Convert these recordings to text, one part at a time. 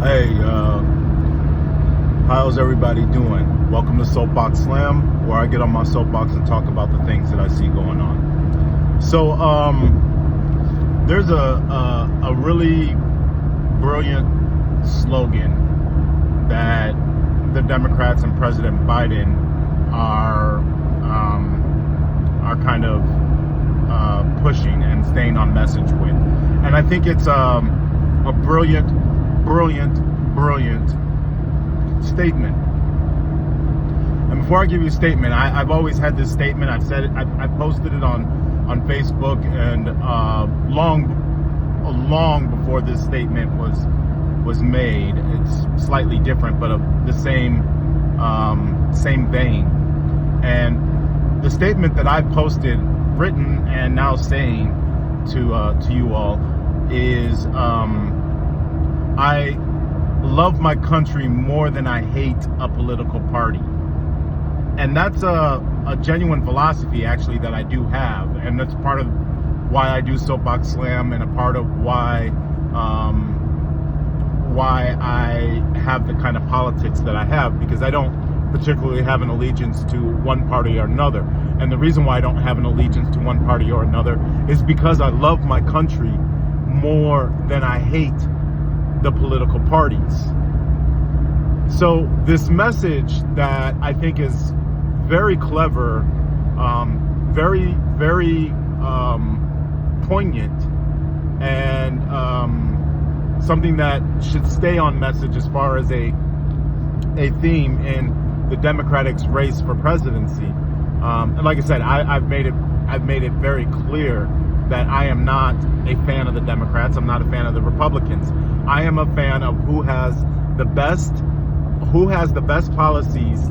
Hey, how's everybody doing? Welcome to Soapbox Slam, where I get on my soapbox and talk about the things that I see going on. So, there's a really brilliant slogan that the Democrats and President Biden are kind of pushing and staying on message with, and I think it's a brilliant statement. And before I give you a statement, I've always had this statement. I've said it. I posted it on Facebook, and long before this statement was made. It's slightly different, but of the same vein. And the statement that I posted, written and now saying to you all is, I love my country more than I hate a political party. And that's a genuine philosophy, actually, that I do have. And that's part of why I do Soapbox Slam, and a part of why I have the kind of politics that I have, because I don't particularly have an allegiance to one party or another. And the reason why I don't have an allegiance to one party or another is because I love my country more than I hate the political parties. So this message that I think is very clever, very poignant, and something that should stay on message as far as a theme in the Democratic race for presidency. And like I said, I've made it very clear that I am not a fan of the Democrats. I'm not a fan of the Republicans. I am a fan of who has the best policies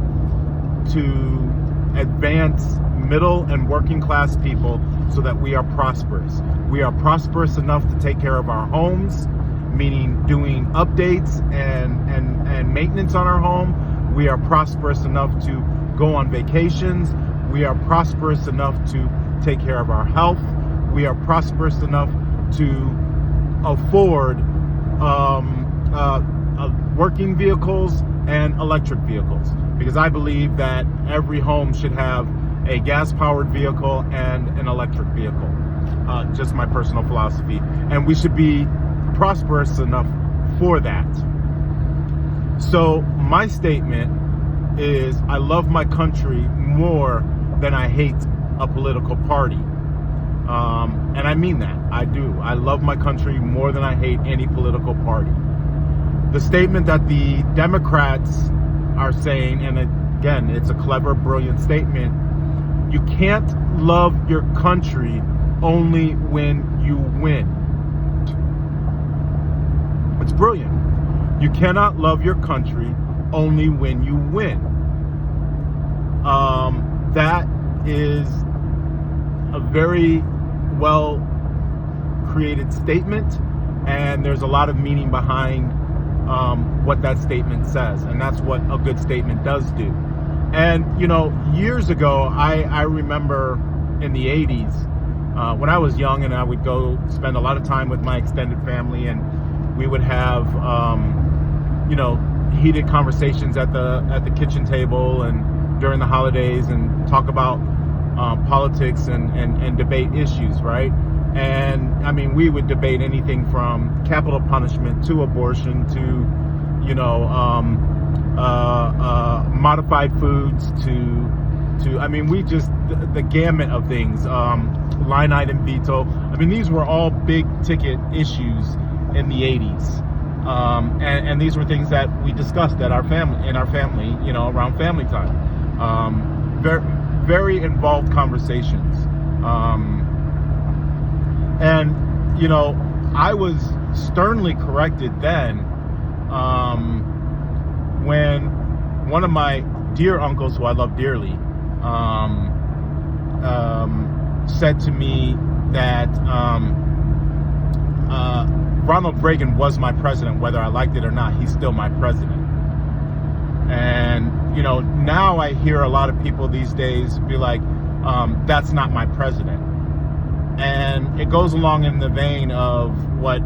to advance middle and working class people so that we are prosperous. We are prosperous enough to take care of our homes, meaning doing updates and maintenance on our home. We are prosperous enough to go on vacations. We are prosperous enough to take care of our health. We are prosperous enough to afford working vehicles and electric vehicles, because I believe that every home should have a gas-powered vehicle and an electric vehicle. Just my personal philosophy. And we should be prosperous enough for that. So my statement is, I love my country more than I hate a political party. And I mean that. I do. I love my country more than I hate any political party. The statement that the Democrats are saying, and again, it's a clever, brilliant statement, you can't love your country only when you win. It's brilliant. You cannot love your country only when you win. That is a very well created statement, and there's a lot of meaning behind what that statement says, and that's what a good statement does do. And years ago, I remember in the 80s, when I was young, and I would go spend a lot of time with my extended family, and we would have heated conversations at the kitchen table and during the holidays, and talk about politics and debate issues, right? And I mean, we would debate anything from capital punishment to abortion to modified foods to I mean, we just the gamut of things, line item veto. I mean, these were all big ticket issues in the 80s, and these were things that we discussed in our family, around family time. Very involved conversations. And I was sternly corrected then, when one of my dear uncles, who I love dearly, said to me that Ronald Reagan was my president, whether I liked it or not. He's still my president. And now I hear a lot of people these days be like, that's not my president. And it goes along in the vein of what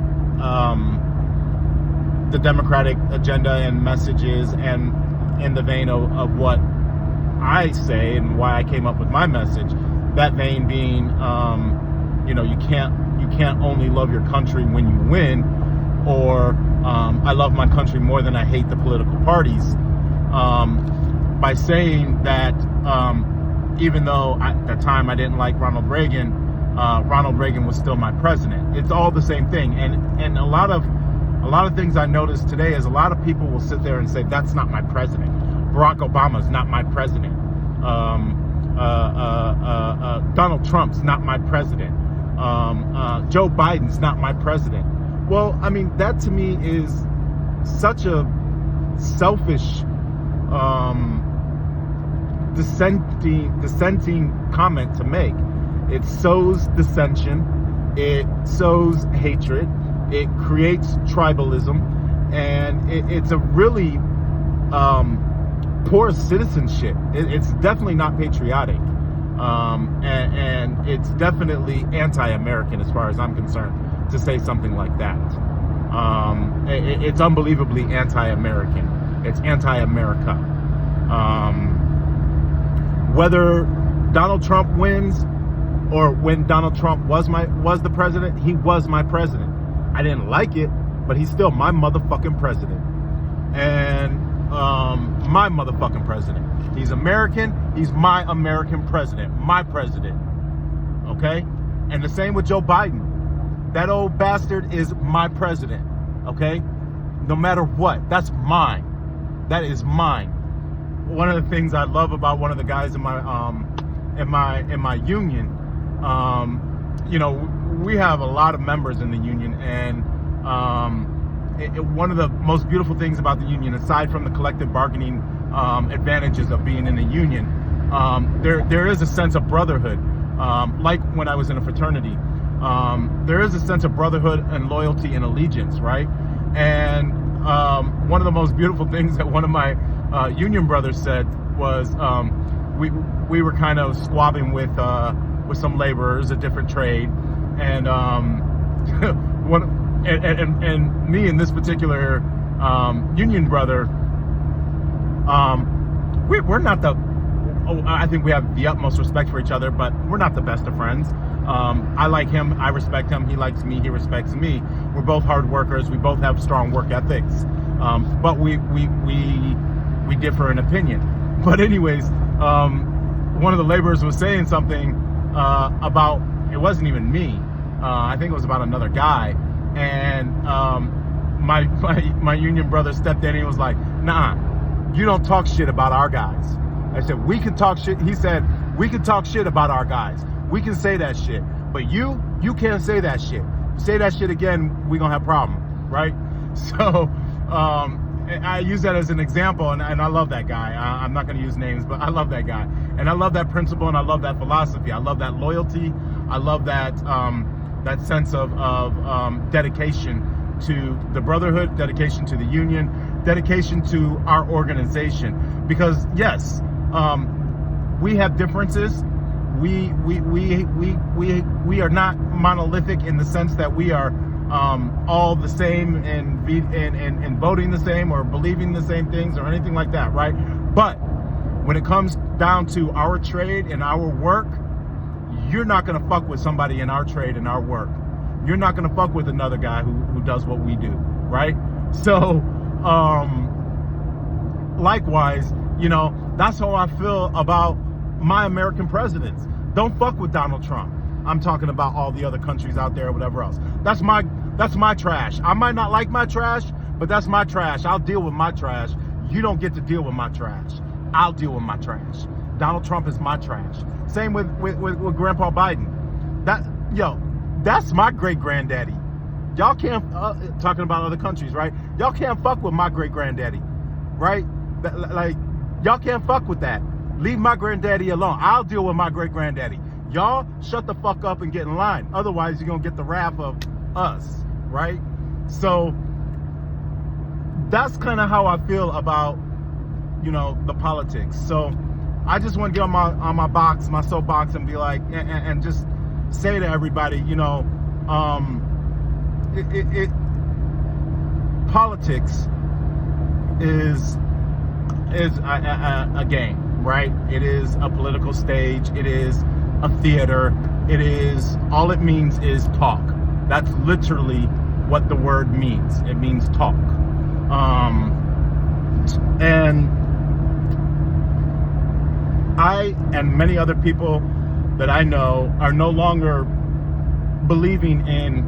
the Democratic agenda and messages, and in the vein of what I say and why I came up with my message. That vein being, you can't only love your country when you win, or I love my country more than I hate the political parties. By saying that, even though at the time I didn't like Ronald Reagan was still my president. It's all the same thing. And a lot of things I noticed today is a lot of people will sit there and say, that's not my president. Barack Obama's not my president. Donald Trump's not my president. Joe Biden's not my president. Well, I mean, that to me is such a selfish, dissenting comment to make. It sows dissension, it sows hatred, it creates tribalism, and it's a really poor citizenship. It's definitely not patriotic, and it's definitely anti-American as far as I'm concerned to say something like that. It's unbelievably anti-American. It's anti-America. Whether Donald Trump wins or when Donald Trump was the president, he was my president. I didn't like it, but he's still my motherfucking president. And my motherfucking president. He's American. He's my American president. My president. Okay? And the same with Joe Biden. That old bastard is my president. Okay? No matter what. That's mine. That is mine. One of the things I love about one of the guys in my union, we have a lot of members in the union, and one of the most beautiful things about the union, aside from the collective bargaining advantages of being in a union, there is a sense of brotherhood. Like when I was in a fraternity, there is a sense of brotherhood and loyalty and allegiance, right? And one of the most beautiful things that one of my union brothers said was, we were kind of squabbling with some laborers, a different trade, and and me and this particular union brother, we're not the. I think we have the utmost respect for each other, but we're not the best of friends. I like him, I respect him. He likes me, he respects me. We're both hard workers. We both have strong work ethics, but we differ in opinion. But anyways, one of the laborers was saying something about, it wasn't even me. I think it was about another guy. And my union brother stepped in and he was like, nah, you don't talk shit about our guys. I said, we can talk shit. He said, we can talk shit about our guys. We can say that shit. But you can't say that shit. Say that shit again, we're going to have a problem, right? So I use that as an example, and I love that guy. I'm not going to use names, but I love that guy. And I love that principle, and I love that philosophy. I love that loyalty. I love that that sense of dedication to the brotherhood, dedication to the union, dedication to our organization. Because yes, we have differences. We are not monolithic in the sense that we are all the same and voting the same or believing the same things or anything like that, right? But when it comes down to our trade and our work, you're not going to fuck with somebody in our trade and our work. You're not going to fuck with another guy who does what we do, right? So, likewise, that's how I feel about my American presidents. Don't fuck with Donald Trump. I'm talking about all the other countries out there or whatever else. That's my trash. I might not like my trash, but that's my trash. I'll deal with my trash. You don't get to deal with my trash. I'll deal with my trash. Donald Trump is my trash. Same with Grandpa Biden. That's my great granddaddy. Y'all can't, talking about other countries, right? Y'all can't fuck with my great granddaddy, right? Like, y'all can't fuck with that. Leave my granddaddy alone. I'll deal with my great granddaddy. Y'all shut the fuck up and get in line. Otherwise, you're going to get the wrath of us, right? So that's kind of how I feel about, the politics. So I just want to get on my soapbox and be like, and just say to everybody, politics is a game, right? It is a political stage. It is a theater. All it means is talk. That's literally what the word means. It means talk. And I and many other people that I know are no longer believing in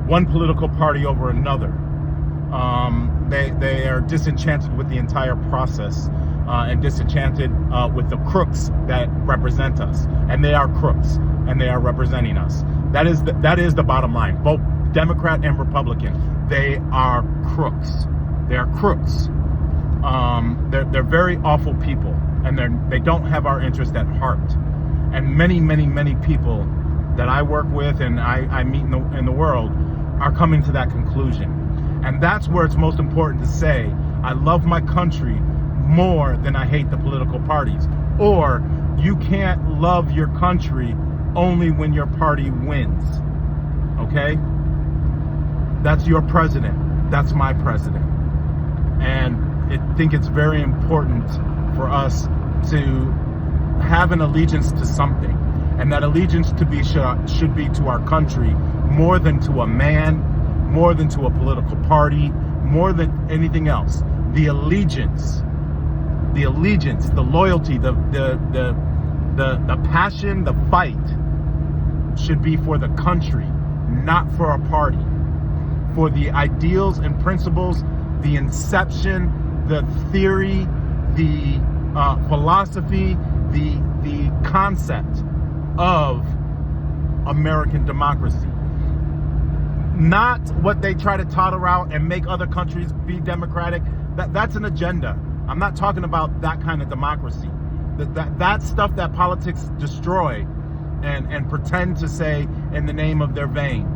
one political party over another. They are disenchanted with the entire process and disenchanted with the crooks that represent us. And they are crooks, and they are representing us. That is the bottom line. Both Democrat and Republican, they are crooks. They are crooks. They're very awful people, and they don't have our interest at heart. And many people that I work with and I meet in the world are coming to that conclusion. And that's where it's most important to say, I love my country more than I hate the political parties. Or you can't love your country only when your party wins. Okay? That's your president. That's my president. And I think it's very important for us to have an allegiance to something. And that allegiance should be to our country more than to a man, more than to a political party, more than anything else. The allegiance, the loyalty, the passion, the fight should be for the country, not for a party. For the ideals and principles, the inception, the theory, the philosophy, the concept of American democracy. Not what they try to totter out and make other countries be democratic. That's an agenda. I'm not talking about that kind of democracy. That's stuff that politics destroy and pretend to say in the name of their vein.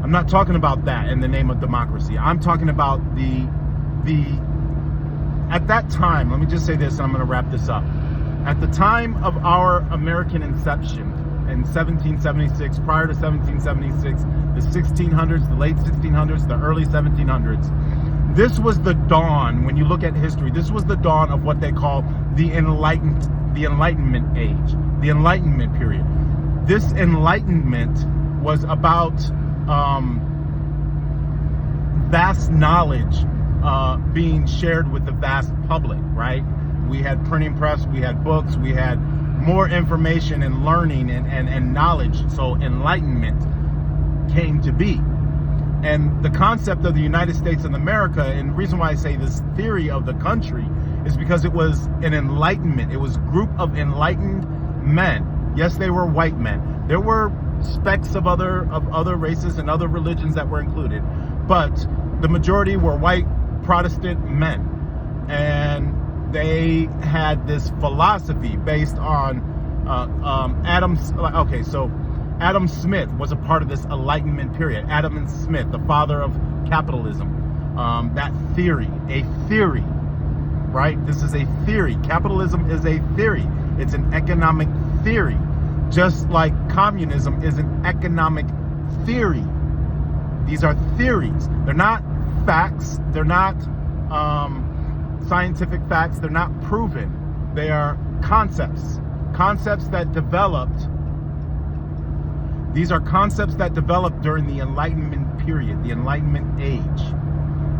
I'm not talking about that in the name of democracy. I'm talking about at that time, let me just say this, and I'm going to wrap this up. At the time of our American inception in 1776, prior to 1776, the 1600s, the late 1600s, the early 1700s, this was the dawn, when you look at history, this was the dawn of what they call the Enlightenment age, the Enlightenment period. This Enlightenment was about vast knowledge being shared with the vast public, right? We had printing press, we had books, we had more information and learning and knowledge. So enlightenment came to be. And the concept of the United States of America, and the reason why I say this theory of the country, is because it was an enlightenment. It was a group of enlightened men. Yes, they were white men. There were specks of other races and other religions that were included, but the majority were white Protestant men. And they had this philosophy based on Adam Smith was a part of this Enlightenment period. Adam Smith, the father of capitalism. That theory, a theory, right? This is a theory. Capitalism is a theory. It's an economic theory. Just like communism is an economic theory. These are theories. They're not facts. They're not scientific facts. They're not proven. They are concepts. Concepts that developed. These are concepts that developed during the Enlightenment period, the Enlightenment age.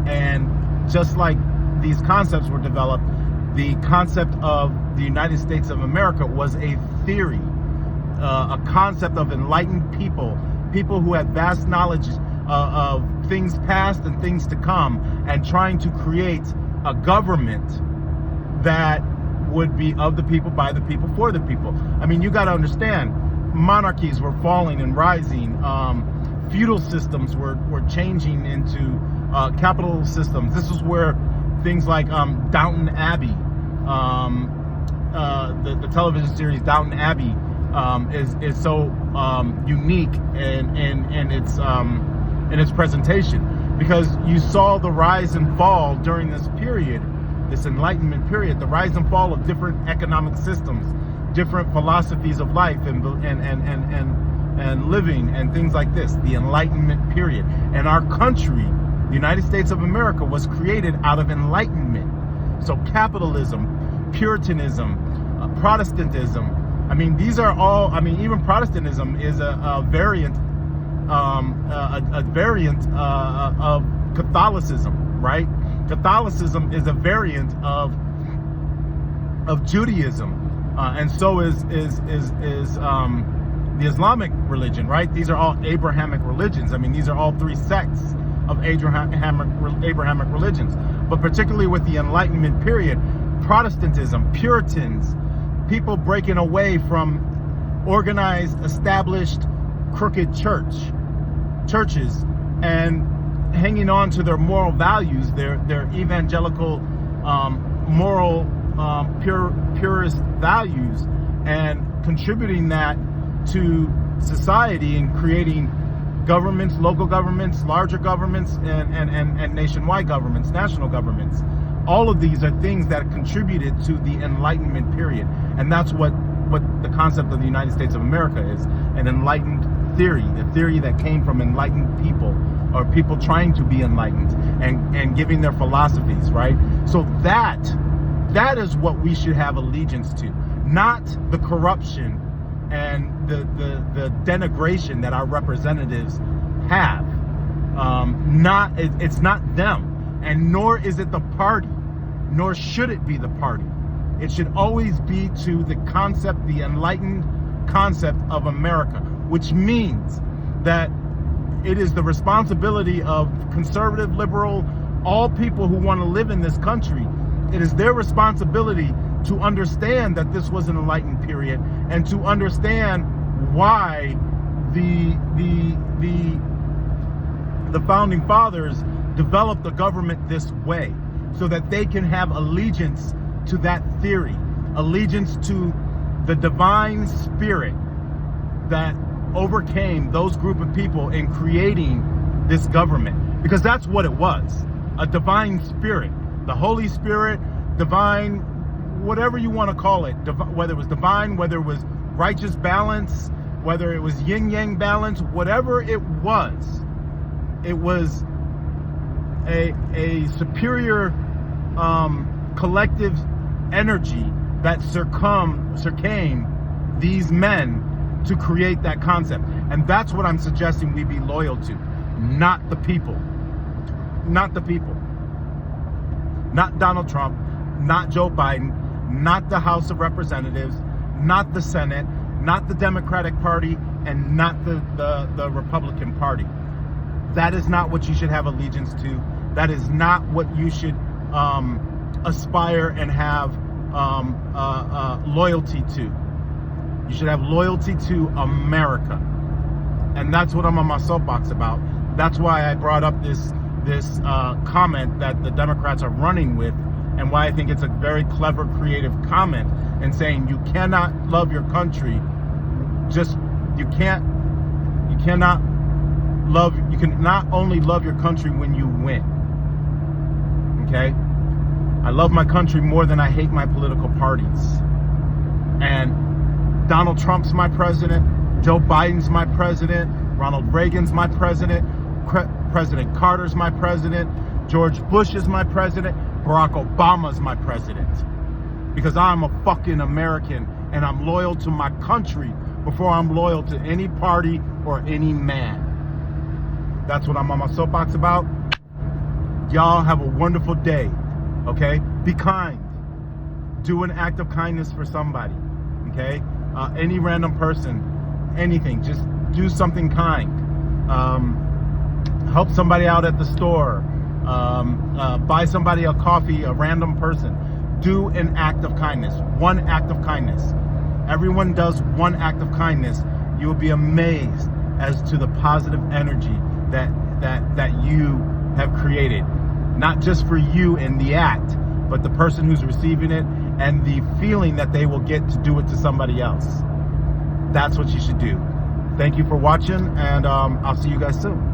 And just like these concepts were developed, the concept of the United States of America was a theory, a concept of enlightened people who had vast knowledge of things past and things to come, and trying to create a government that would be of the people, by the people, for the people. I mean, you got to understand, monarchies were falling and rising. Feudal systems were changing into capital systems. This is where things like Downton Abbey, the television series Downton Abbey, is so unique in its presentation, because you saw the rise and fall during this period, this Enlightenment period, the rise and fall of different economic systems, different philosophies of life and living and things like this, the Enlightenment period. And our country The United States of America was created out of enlightenment. So capitalism, Puritanism, Protestantism, I mean, these are all, I mean, even Protestantism is a variant of Catholicism, right? Catholicism is a variant of Judaism, and so is the Islamic religion, right? These are all Abrahamic religions. I mean, these are all three sects of Abrahamic religions. But particularly with the Enlightenment period, Protestantism, Puritans, people breaking away from organized, established, crooked churches, and hanging on to their moral values, their evangelical, moral, purist values, and contributing that to society and creating governments, local governments, larger governments, and nationwide governments, national governments. All of these are things that contributed to the Enlightenment period. And that's what the concept of the United States of America is, an enlightened theory, a theory that came from enlightened people, or people trying to be enlightened and giving their philosophies, right? So that is what we should have allegiance to, not the corruption and the denigration that our representatives have. It's not them, and nor is it the party, nor should it be the party. It should always be to the concept, the enlightened concept of America, which means that it is the responsibility of conservative, liberal, all people who want to live in this country. It is their responsibility to understand that this was an enlightened period, and to understand why the founding fathers developed the government this way, so that they can have allegiance to that theory, allegiance to the divine spirit that overcame those group of people in creating this government. Because that's what it was, a divine spirit, the Holy Spirit, divine, whatever you want to call it, whether it was divine, whether it was righteous balance, whether it was yin-yang balance, whatever it was a superior collective energy that circame these men to create that concept. And that's what I'm suggesting we be loyal to, not the people. Not the people. Not Donald Trump, not Joe Biden, not the House of Representatives, not the Senate, not the Democratic Party, and not the Republican Party. That is not what you should have allegiance to. That is not what you should aspire and have loyalty to. You should have loyalty to America. And that's what I'm on my soapbox about. That's why I brought up this comment that the Democrats are running with, and why I think it's a very clever, creative comment, and saying you cannot love your country. You can not only love your country when you win. Okay? I love my country more than I hate my political parties. And Donald Trump's my president, Joe Biden's my president, Ronald Reagan's my president, President Carter's my president, George Bush is my president, Barack Obama's my president. Because I'm a fucking American, and I'm loyal to my country before I'm loyal to any party or any man. That's what I'm on my soapbox about. Y'all have a wonderful day, okay? Be kind. Do an act of kindness for somebody, okay? Any random person, anything, just do something kind. Help somebody out at the store. Buy somebody a coffee, a random person. Do an act of kindness. One act of kindness. Everyone does one act of kindness. You will be amazed as to the positive energy that you have created. Not just for you in the act, but the person who's receiving it, and the feeling that they will get to do it to somebody else. That's what you should do. Thank you for watching, and I'll see you guys soon.